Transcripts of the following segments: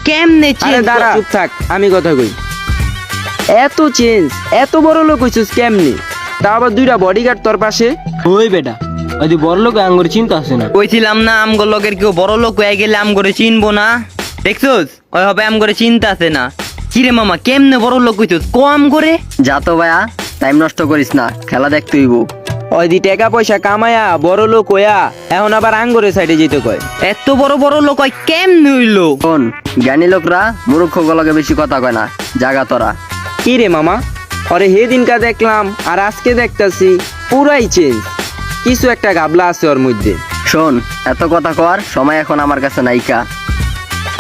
কেমনে আরে চেঞ্জ দাঁড়া, চুপ থাক, আমি কথা কই। এত চেঞ্জ, এত বড় লোক হইছিস কেমনি? তা আবার দুইটা বডিগার্ড তোর পাশে। ওই বেটা ওই বড় লোক আঙ্গুর চিন্তা আছে না। কইছিলাম না আমগো লোকের কেউ বড় লোক হয়ে গেলে আম করে চিনবো না। দেখছোস ওই হবে আম করে চিন্তা আছে না। কিরে মামা কেমনে বড় লোক হইছিস কম করে? যা তো ভাইয়া, টাইম নষ্ট করিস না, খেলা দেখতে হইব। ওই দি টাকা পয়সা কামায়া বড় লোক হইয়া এখন আবার আঙ্গুরের সাইডে যেতে কয়। এত বড় বড় লোক হয় কেমনে হইলো? শোন, জ্ঞানী লোকরা মূর্খ গলকে বেশি কথা কয় না, জাগা তোরা। কি রে মামা, আরে হে দিনকা দেখলাম আর আজকে দেখতাছি পুরাই চেঞ্জ। কিছু একটা গাবলা আছে ওর মধ্যে। শোন, এত কথা কর সময় এখন আমার কাছে নাইকা।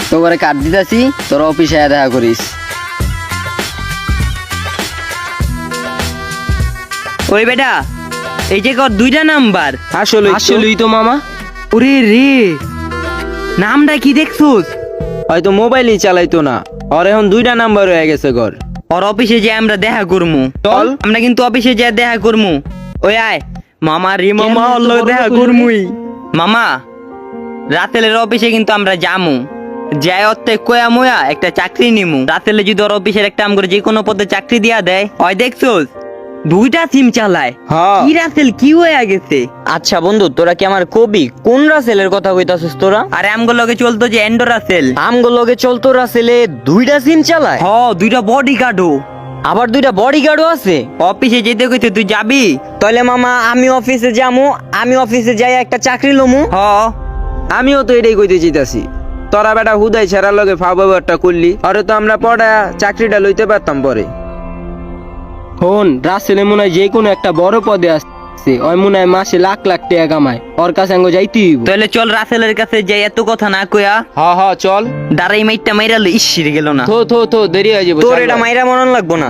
তো করে কাট দিতেছি, তোর অফিসে আয়া দেখা করিস। ওই বেটা এই যে কর দুইটা নাম্বার। আসলে আসলেই তো মামা। ওরে রে নামটা কি দেখছোস? হয়তো মোবাইলই চালাইতো না, আর এখন দুইটা নাম্বার হয়ে গেছে ঘর। ওর অফিসে যে আমরা দেখা করমু। চল। আমরা কিন্তু অফিসে যে দেখা করমু। ওই আয় মামা রে মামা কেমনে ওর তো লগে বড় দেখা লোক করমুই। মামা রাতেলের অফিসে কিন্তু আমরা যামু, যাই অর্থে কয়া ময়া একটা চাকরি নিমু। রাতেলে যদি ওর অফিসের একটা আমগরে যে কোনো পদে চাকরি দিয়া দেয়। ওই দেখছোস দুইটা সিম চালায়। হ্যাঁ। কি রাসেল কি হয়ে গেছে? আচ্ছা বন্ধু, তোরা কি আমার কবি কোন রাসেলের কথা কইতাছিস তোরা? আরে আমগো লগে চলতো যে এন্ডো রাসেল। আমগো লগে চলতো রাসেলে দুইটা সিম চালায়, হ দুইটা বডি গার্ডও। আবার দুইটা বডিগার্ডও আছে। অফিসে যেতে কইতে তুই যাবি? তাহলে মামা আমি অফিসে যামু, আমি অফিসে যাই একটা চাকরি লমু। হ আমিও তো এটাই কইতে চাইতাছি। তোরা বেটা হুদাই ছেড়ার লগে ফা ব্যবহারটা করলি, আরে তো আমরা পড়া চাকরিটা লইতে পারতাম পরে। হন রাসেলে মনে হয় যে কোনো একটা বড় পদে আসছে, ওই মনে হয় মাসে লাখ লাখ টাকা কামায়, ওর কাছে আঙ্গো যাইতেই হইব। তাহলে চল রাসেলের কাছে যাই, এত কথা না কইয়া। হ চল। দাঁড়াই মাইটটা মাইরালো, ইস গেল না। থো দেরি হয়ে যাবো। তোর চল এটা ভাই। মাইরা মনন লাগবো না।